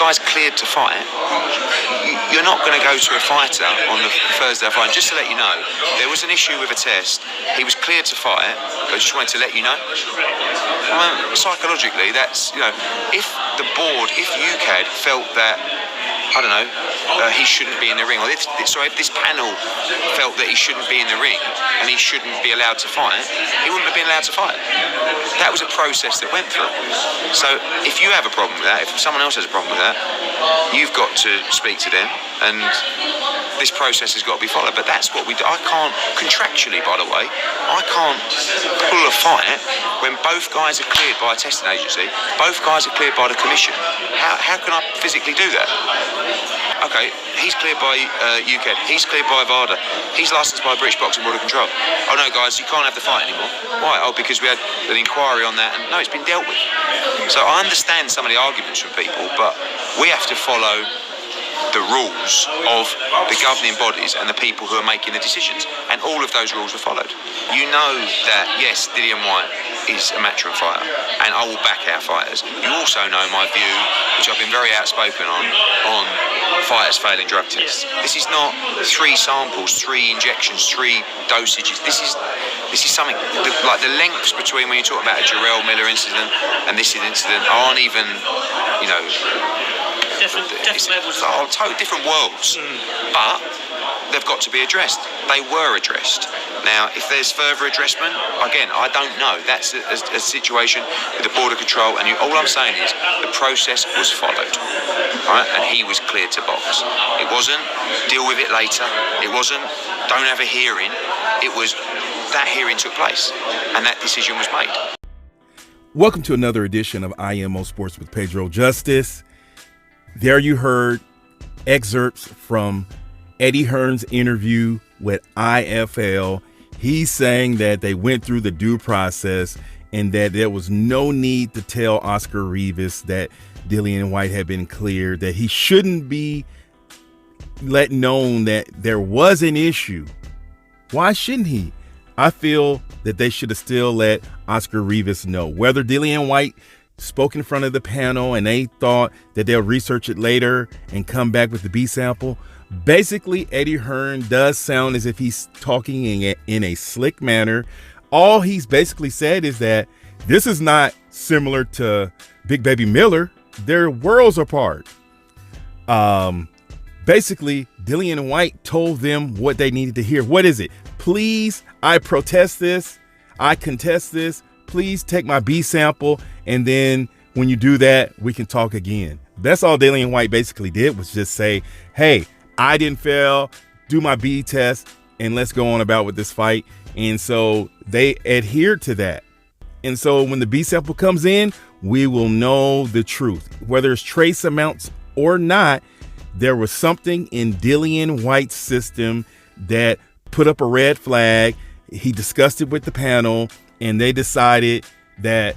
guy's cleared to fight, you're not going to go to a fighter on the Thursday fight. Just to let you know, there was an issue with a test. He was cleared to fight, but I just wanted to let you know. Psychologically, that's, if the board, if UCAD felt that, I don't know, he shouldn't be in the ring, or if this panel felt that he shouldn't be in the ring and he shouldn't be allowed to fight, he wouldn't have been allowed to fight. That was a process that went through. So if you have a problem with that, if someone else has a problem with that, you've got to speak to them, and this process has got to be followed. But that's what we do. I can't, contractually, by the way, I can't pull a fight when both guys are cleared by a testing agency, both guys are cleared by the commission. How can I physically do that? Okay, he's cleared by UCAD, he's cleared by VADA, he's licensed by British Boxing Board of Control. Oh no, guys, you can't have the fight anymore. Why? Oh, because we had an inquiry on that, and no, it's been dealt with. So I understand some of the arguments from people, but we have to follow the rules of the governing bodies and the people who are making the decisions, and all of those rules were followed. You know that, yes, Dillian Whyte is a matchroom fighter, and I will back our fighters. You also know my view, which I've been very outspoken on fighters failing drug tests. This is not 3 samples, 3 injections, 3 dosages. This is something like the lengths between when you talk about a Jarrell Miller incident and this incident aren't even, different levels. Totally different worlds. But they've got to be addressed. They were addressed. Now, if there's further addressment, again, I don't know. That's a situation with the Board of Control, and all I'm saying is the process was followed, right? And he was cleared to box. It wasn't deal with it later. It wasn't don't have a hearing. It was that hearing took place, and that decision was made. Welcome to another edition of IMO Sports with Pedro Justice. There you heard excerpts from Eddie Hearn's interview with IFL. He's saying that they went through the due process and that there was no need to tell Oscar Rivas that Dillian Whyte had been cleared, that he shouldn't be let known that there was an issue. Why shouldn't he? I feel that they should have still let Oscar Rivas know. Whether Dillian Whyte spoke in front of the panel and they thought that they'll research it later and come back with the B sample. Basically, Eddie Hearn does sound as if he's talking in a slick manner. All he's basically said is that this is not similar to Big Baby Miller. They're worlds apart. Basically, Dillian Whyte told them what they needed to hear. What is it? Please, I protest this. I contest this. Please take my B sample. And then when you do that, we can talk again. That's all Dillian Whyte basically did, was just say, hey, I didn't fail, do my B test, and let's go on about with this fight. And so they adhered to that. And so when the B sample comes in, we will know the truth. Whether it's trace amounts or not, there was something in Dillian Whyte's system that put up a red flag. He discussed it with the panel, and they decided that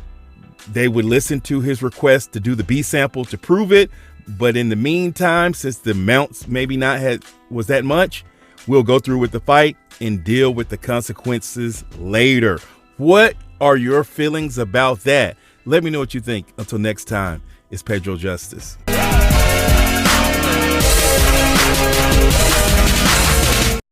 they would listen to his request to do the B sample to prove it. But in the meantime, since the amounts maybe was that much, we'll go through with the fight and deal with the consequences later. What are your feelings about that? Let me know what you think. Until next time, it's Pedro Justice.